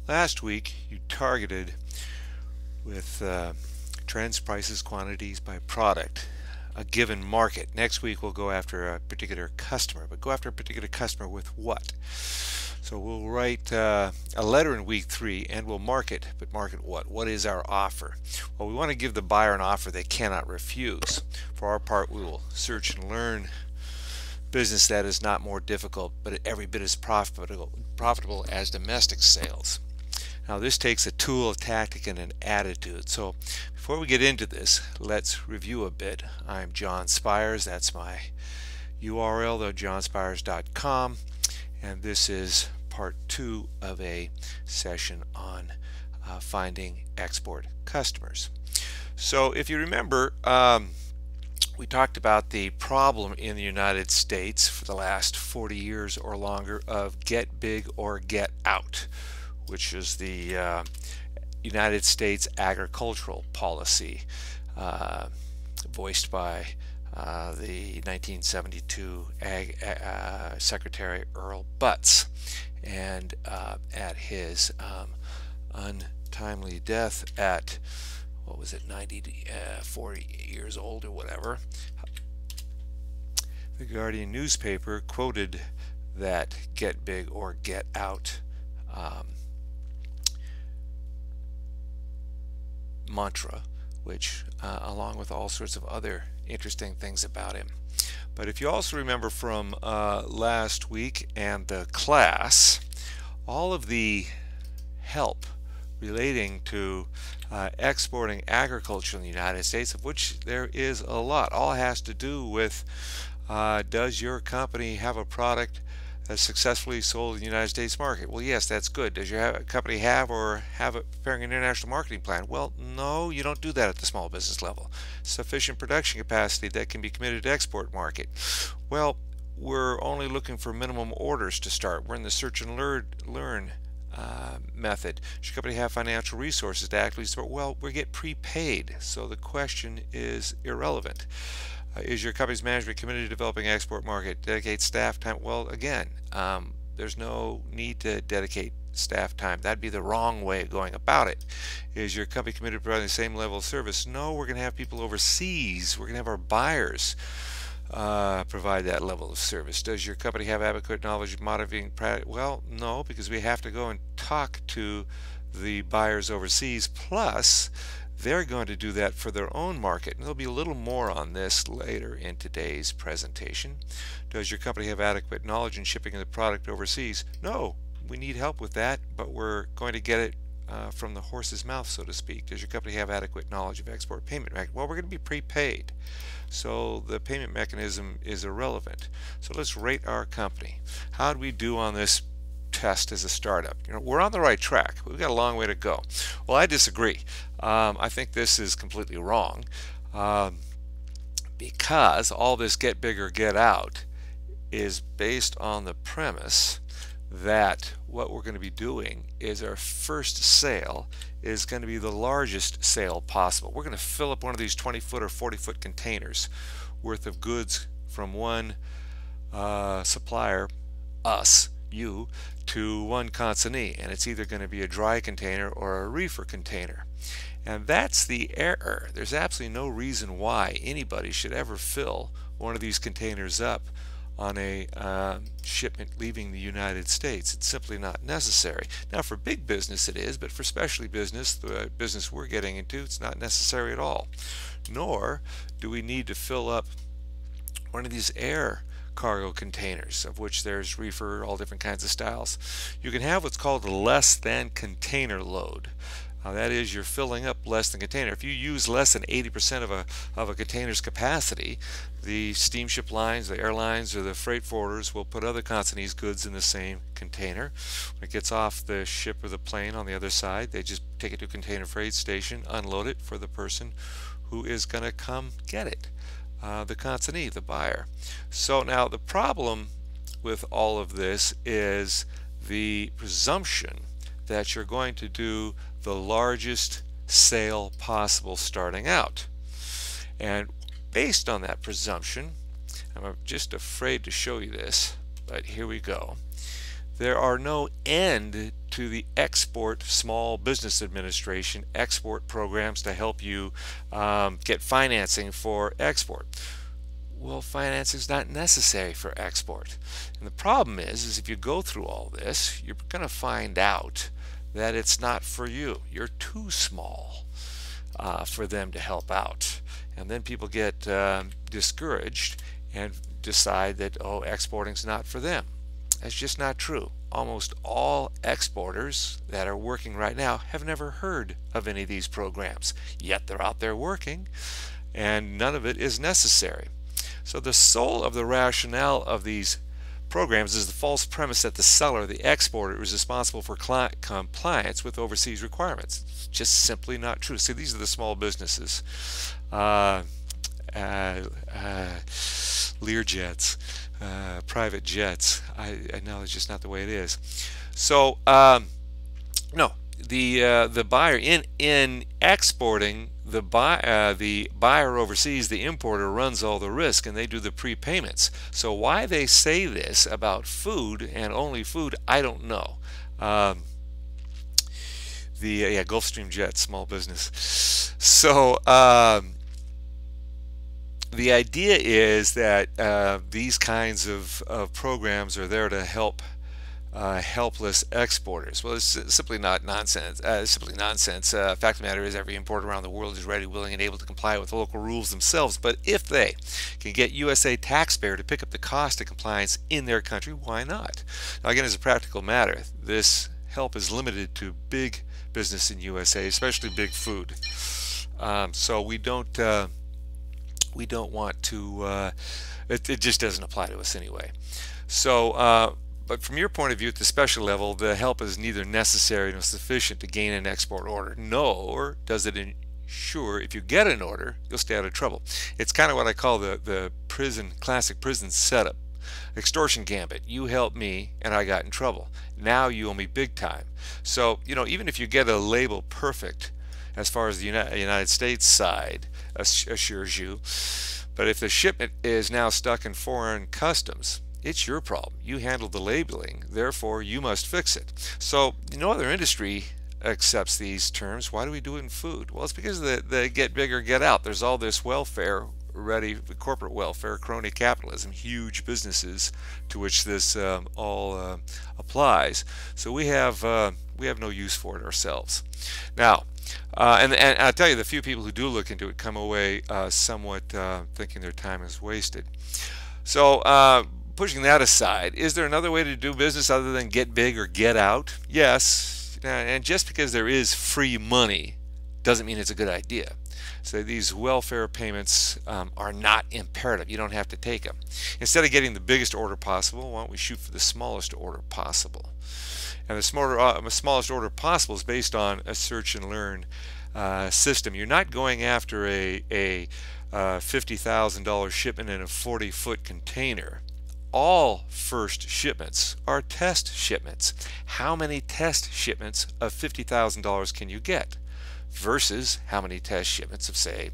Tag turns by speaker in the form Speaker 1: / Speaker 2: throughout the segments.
Speaker 1: Last week you targeted with trends, prices, quantities by product, a given market. Next week we'll go after a particular customer, but go after a particular customer with what? So we'll write a letter in week 3 and we'll market, but market what? What is our offer? Well, we want to give the buyer an offer they cannot refuse. For our part, we will search and learn business that is not more difficult, but every bit as profitable as domestic sales. Now this takes a tool, a tactic, and an attitude. So before we get into this, let's review a bit. I'm John Spires. That's my URL, though, johnspires.com. And this is part 2 of a session on finding export customers. So if you remember, we talked about the problem in the United States for the last 40 years or longer of get big or get out, which is the United States agricultural policy voiced by the 1972 Secretary Earl Butz, and at his untimely death at, what was it, 40 years old or whatever, the Guardian newspaper quoted that get big or get out mantra, which along with all sorts of other interesting things about him. But if you also remember from last week and the class, all of the help relating to exporting agriculture in the United States, of which there is a lot, all has to do with does your company have a product that's successfully sold in the United States market? Well, yes, that's good. Does your company have preparing an international marketing plan? Well, no, you don't do that at the small business level. Sufficient production capacity that can be committed to export market. Well, we're only looking for minimum orders to start. We're in the search and learn method. Does your company have financial resources to actively support? Well, we get prepaid, so the question is irrelevant. Is your company's management committed to developing export market? Dedicate staff time? Well, again, there's no need to dedicate staff time. That'd be the wrong way of going about it. Is your company committed to providing the same level of service? No, we're going to have people overseas. We're going to have our buyers provide that level of service. Does your company have adequate knowledge of monitoring product? Well, no, because we have to go and talk to the buyers overseas, plus they're going to do that for their own market. And there'll be a little more on this later in today's presentation. Does your company have adequate knowledge in shipping the product overseas? No, we need help with that, but we're going to get it from the horse's mouth, so to speak. Does your company have adequate knowledge of export payment mechanism? Well, we're going to be prepaid, so the payment mechanism is irrelevant. So let's rate our company. How do we do on this test as a startup? You know, we're on the right track. We've got a long way to go. Well, I disagree. I think this is completely wrong, because all this get big or get out is based on the premise that what we're going to be doing is our first sale is going to be the largest sale possible. We're going to fill up one of these 20-foot or 40-foot containers worth of goods from one supplier, us, you, to one consignee, and it's either going to be a dry container or a reefer container. And that's the error. There's absolutely no reason why anybody should ever fill one of these containers up on a shipment leaving the United States. It's simply not necessary. Now, for big business it is, but for specialty business, the business we're getting into, it's not necessary at all. Nor do we need to fill up one of these air cargo containers, of which there's reefer, all different kinds of styles. You can have what's called a less than container load. That is, you're filling up less than container. If you use less than 80% of a container's capacity, the steamship lines, the airlines, or the freight forwarders will put other consignees' goods in the same container. When it gets off the ship or the plane on the other side, they just take it to a container freight station, unload it for the person who is going to come get it, the consignee, the buyer. So now the problem with all of this is the presumption that you're going to do the largest sale possible starting out. And based on that presumption, I'm just afraid to show you this, but here we go. There are no end to the Export Small Business Administration export programs to help you get financing for export. Well, financing is not necessary for export. And the problem is if you go through all this, you're going to find out that it's not for you. You're too small for them to help out. And then people get discouraged and decide that, oh, exporting is not for them. That's just not true. Almost all exporters that are working right now have never heard of any of these programs, yet they're out there working, and none of it is necessary. So the soul of the rationale of these programs is the false premise that the seller, the exporter, is responsible for compliance with overseas requirements. It's just simply not true. See, these are the small businesses. Learjets, private jets. I know it's just not the way it is. So no, the buyer in exporting, the buyer overseas, the importer runs all the risk, and they do the prepayments. So why they say this about food and only food, I don't know. The Gulfstream Jet, small business. So the idea is that these kinds of programs are there to help helpless exporters. Well, it's simply not nonsense. Simply nonsense. Fact of the matter is, every importer around the world is ready, willing, and able to comply with the local rules themselves. But if they can get USA taxpayer to pick up the cost of compliance in their country, why not? Now, again, as a practical matter, this help is limited to big business in USA, especially big food. So we don't want to. It just doesn't apply to us anyway. So. But from your point of view, at the special level, the help is neither necessary nor sufficient to gain an export order, nor does it ensure if you get an order, you'll stay out of trouble. It's kind of what I call the classic prison setup. Extortion gambit. You helped me and I got in trouble. Now you owe me big time. So, even if you get a label perfect, as far as the United States side assures you, but if the shipment is now stuck in foreign customs, it's your problem. You handled the labeling, therefore you must fix it. So no other industry accepts these terms. Why do we do it in food? Well, it's because the get big or get out. There's all this welfare ready, corporate welfare, crony capitalism, huge businesses to which this all applies. So we have no use for it ourselves. Now, and I'll tell you, the few people who do look into it come away somewhat thinking their time is wasted. So pushing that aside, is there another way to do business other than get big or get out? Yes, and just because there is free money doesn't mean it's a good idea. So these welfare payments are not imperative. You don't have to take them. Instead of getting the biggest order possible, why don't we shoot for the smallest order possible? And the smallest order possible is based on a search and learn system. You're not going after a $50,000 shipment in a 40-foot container. All first shipments are test shipments. How many test shipments of $50,000 can you get versus how many test shipments of, say,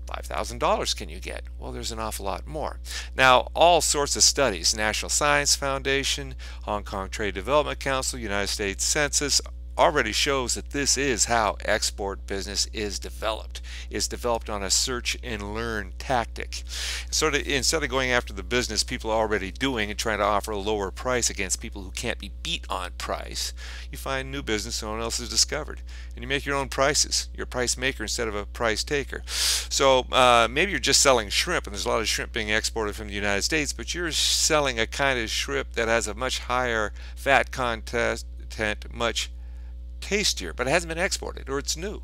Speaker 1: $5,000 can you get? Well, there's an awful lot more. Now, all sorts of studies, National Science Foundation, Hong Kong Trade Development Council, United States Census, already shows that this is how export business is developed. It's developed on a search and learn tactic. So instead of going after the business people are already doing and trying to offer a lower price against people who can't be beat on price, you find new business no one else has discovered. And you make your own prices. You're a price maker instead of a price taker. So maybe you're just selling shrimp, and there's a lot of shrimp being exported from the United States, but you're selling a kind of shrimp that has a much higher fat content, much tastier, but it hasn't been exported, or it's new.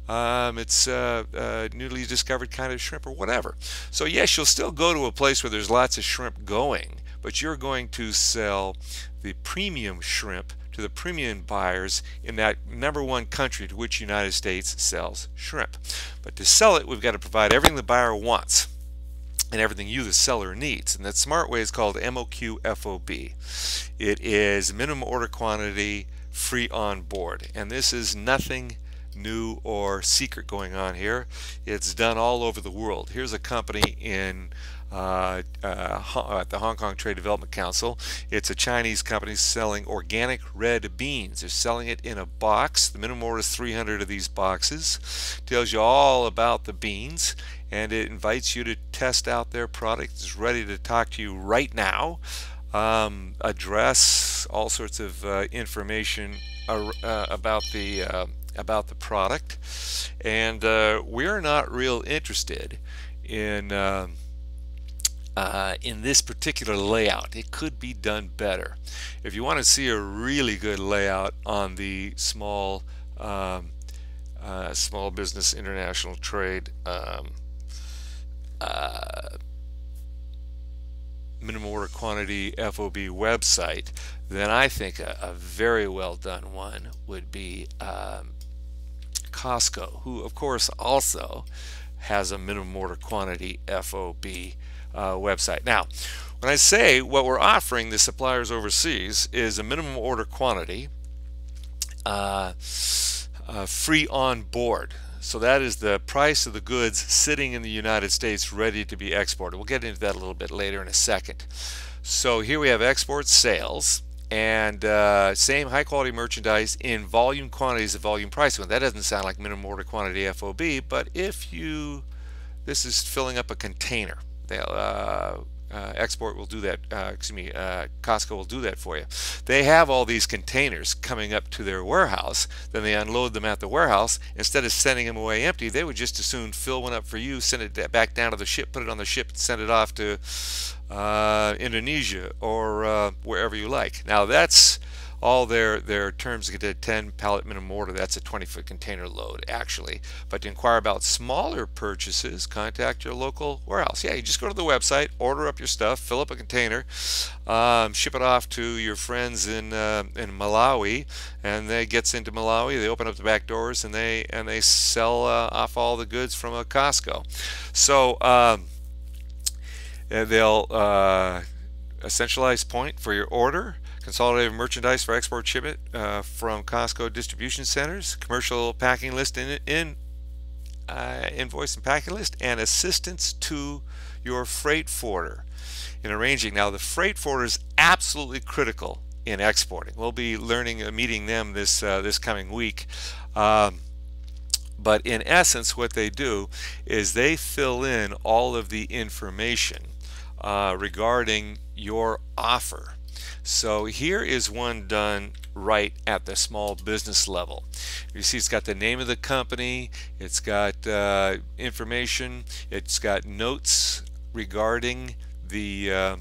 Speaker 1: It's a newly discovered kind of shrimp or whatever. So yes, you'll still go to a place where there's lots of shrimp going, but you're going to sell the premium shrimp to the premium buyers in that #1 country to which the United States sells shrimp. But to sell it, we've got to provide everything the buyer wants and everything you, the seller, needs. And that smart way is called MOQFOB. It is minimum order quantity, free on board, and this is nothing new or secret going on here. It's done all over the world. Here's a company in at the Hong Kong Trade Development Council. It's a Chinese company selling organic red beans. They're selling it in a box. The minimum order is 300 of these boxes. Tells you all about the beans, and it invites you to test out their product. It's ready to talk to you right now. Address, all sorts of information about the product, and we're not real interested in this particular layout. It could be done better. If you want to see a really good layout on the small business international trade minimum order quantity FOB website, then I think a very well done one would be Costco, who of course also has a minimum order quantity FOB website. Now, when I say what we're offering the suppliers overseas is a minimum order quantity free on board. So that is the price of the goods sitting in the United States ready to be exported. We'll get into that a little bit later in a second. So here we have export sales, and same high quality merchandise in volume quantities of volume pricing. Well, that doesn't sound like minimum order quantity FOB, but if you, this is filling up a container. They'll export will do that, Costco will do that for you. They have all these containers coming up to their warehouse, then they unload them at the warehouse. Instead of sending them away empty, they would just as soon fill one up for you, send it back down to the ship, put it on the ship, and send it off to Indonesia or wherever you like. Now that's all their terms get a 10 pallet minimum order. That's a 20-foot container load actually. But to inquire about smaller purchases, contact your local warehouse. Yeah, you just go to the website, order up your stuff, fill up a container, ship it off to your friends in Malawi, and they gets into Malawi. They open up the back doors and they sell off all the goods from a Costco. So they'll a centralized point for your order. Consolidated merchandise for export shipment from Costco distribution centers, commercial packing list invoice and packing list, and assistance to your freight forwarder in arranging. Now the freight forwarder is absolutely critical in exporting. We'll be meeting them this coming week. But in essence, what they do is they fill in all of the information regarding your offer. So here is one done right at the small business level. You see it's got the name of the company, it's got information, it's got notes regarding the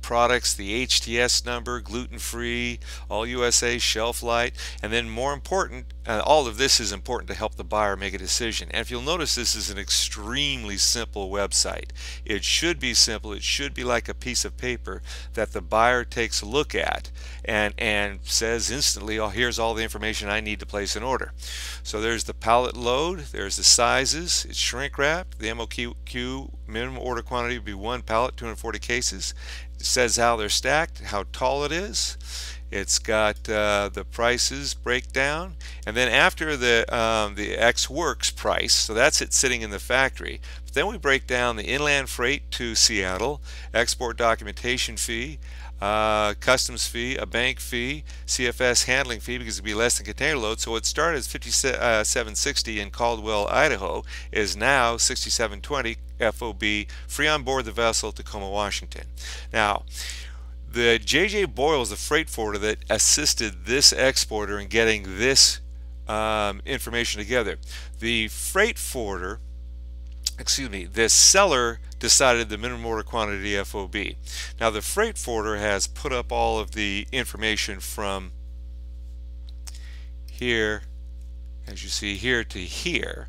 Speaker 1: products, the HTS number, gluten-free, all USA, shelf light, and then more important, all of this is important to help the buyer make a decision. And if you'll notice, this is an extremely simple website. It should be simple. It should be like a piece of paper that the buyer takes a look at and says instantly, oh, here's all the information I need to place an order. So there's the pallet load, there's the sizes, it's shrink wrapped. The MOQ minimum order quantity would be 1 pallet, 240 cases. It says how they're stacked, how tall it is. It's got the prices breakdown, and then after the X Works price, so that's it sitting in the factory. But then we break down the inland freight to Seattle, export documentation fee, customs fee, a bank fee, CFS handling fee because it'd be less than container load. So it started as $57.60 in Caldwell, Idaho, is now $67.20 FOB, free on board the vessel, Tacoma, Washington. Now, the J.J. Boyle is the freight forwarder that assisted this exporter in getting this information together. The freight forwarder, the seller decided the minimum order quantity FOB. Now the freight forwarder has put up all of the information from here, as you see here, to here.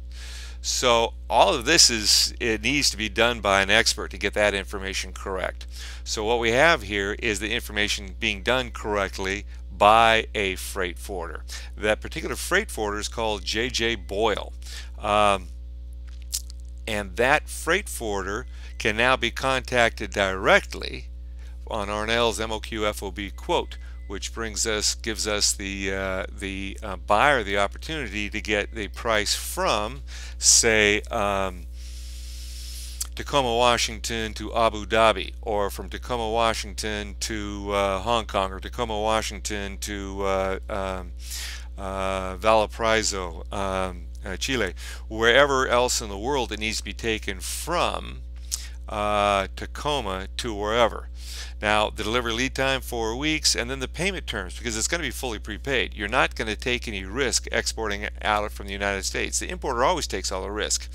Speaker 1: So all of this it needs to be done by an expert to get that information correct. So what we have here is the information being done correctly by a freight forwarder. That particular freight forwarder is called J.J. Boyle. And that freight forwarder can now be contacted directly on Arnell's MOQ FOB quote which gives us the buyer the opportunity to get the price from, say, Tacoma, Washington to Abu Dhabi, or from Tacoma, Washington to Hong Kong, or Tacoma, Washington to Valparaiso, Chile, wherever else in the world it needs to be taken from Tacoma to wherever. Now, the delivery lead time 4 weeks, and then the payment terms, because it's going to be fully prepaid. You're not going to take any risk exporting out from the United States. The importer always takes all the risk.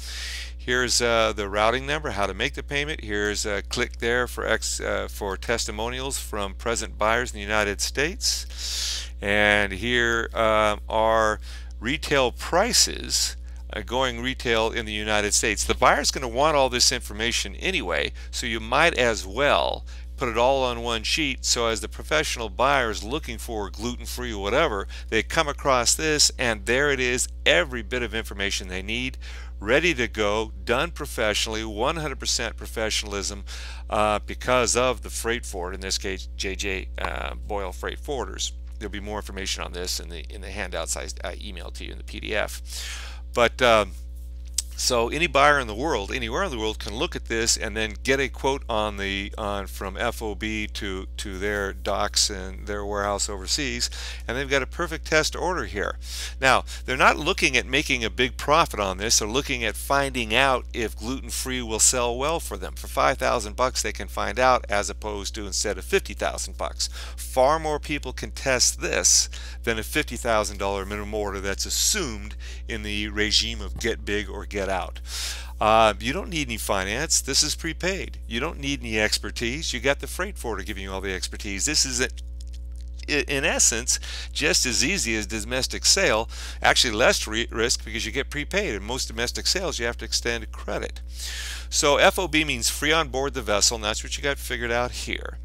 Speaker 1: Here's the routing number, how to make the payment. Here's a click there for testimonials from present buyers in the United States. And here are retail prices going retail in the United States. The buyer's going to want all this information anyway, so you might as well put it all on one sheet, so as the professional buyer is looking for gluten-free or whatever, they come across this and there it is, every bit of information they need, ready to go, done professionally, 100% professionalism, because of the freight forwarder, in this case JJ Boyle Freight Forwarders. There'll be more information on this in the handouts I emailed to you in the PDF. But so any buyer in the world, anywhere in the world, can look at this and then get a quote on from FOB to their docks and their warehouse overseas, and they've got a perfect test order here. Now, they're not looking at making a big profit on this. They're looking at finding out if gluten-free will sell well for them. For 5,000 bucks, they can find out, as opposed to instead of 50,000 bucks. Far more people can test this than a $50,000 minimum order that's assumed in the regime of get big or get out. You don't need any finance. This is prepaid. You don't need any expertise. You got the freight forwarder giving you all the expertise. This is in essence just as easy as domestic sale, actually less risk because you get prepaid. In most domestic sales you have to extend credit. So FOB means free on board the vessel, and that's what you got figured out here.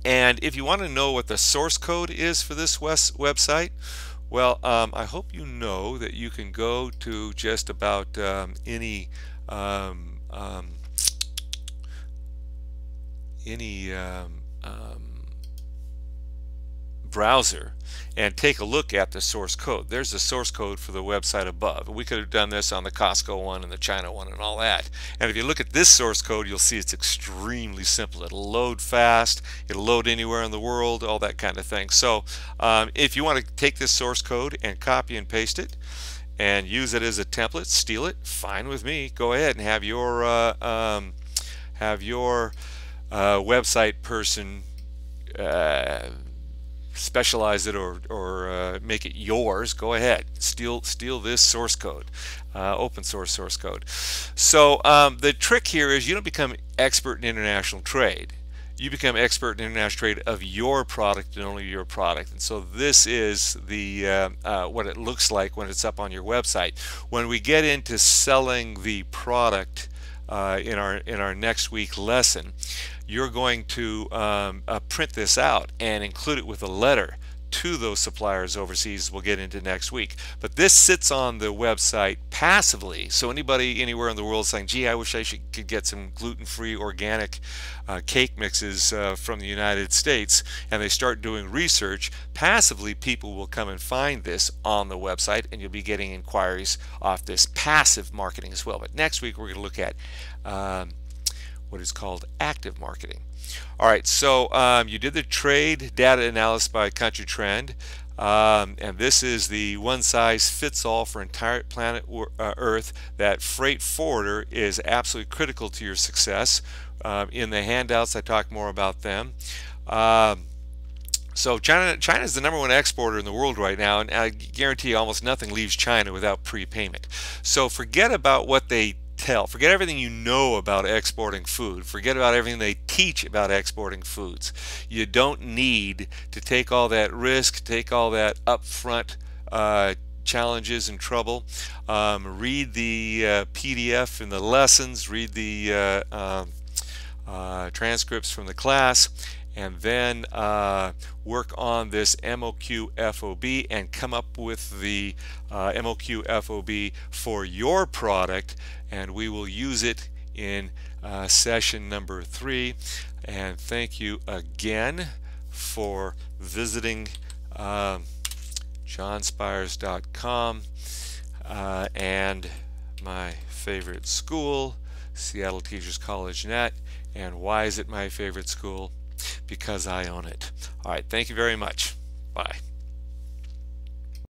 Speaker 1: And if you want to know what the source code is for this website, well, I hope you know that you can go to just about any browser and take a look at the source code. There's the source code for the website above. We could have done this on the Costco one and the China one and all that. And if you look at this source code, you'll see it's extremely simple. It'll load fast, it'll load anywhere in the world, all that kind of thing. So if you want to take this source code and copy and paste it and use it as a template, steal it, fine with me. Go ahead and have your website person specialize it or make it yours. Go ahead, steal this source code, open source source code. So the trick here is you don't become expert in international trade. You become expert in international trade of your product and only your product. And so this is the what it looks like when it's up on your website. When we get into selling the product in our next week lesson, you're going to print this out and include it with a letter to those suppliers overseas. We'll get into next week. But this sits on the website passively, so anybody anywhere in the world saying, gee, I wish I could get some gluten-free organic cake mixes from the United States, and they start doing research, passively people will come and find this on the website, and you'll be getting inquiries off this passive marketing as well. But next week we're going to look at what is called active marketing. All right, so you did the trade data analysis by country trend, and this is the one-size-fits-all for entire planet Earth. That freight forwarder is absolutely critical to your success. In the handouts I talk more about them. So China is the #1 exporter in the world right now, and I guarantee you almost nothing leaves China without prepayment. So forget about what they tell. Forget everything you know about exporting food. Forget about everything they teach about exporting foods. You don't need to take all that risk, take all that upfront challenges and trouble. Read the PDF and the lessons, read the transcripts from the class, and then work on this MOQ FOB and come up with the MOQ FOB for your product, and we will use it in session number 3. And thank you again for visiting johnspires.com and my favorite school, Seattle Teachers College Net. And why is it my favorite school? Because I own it. All right, thank you very much. Bye.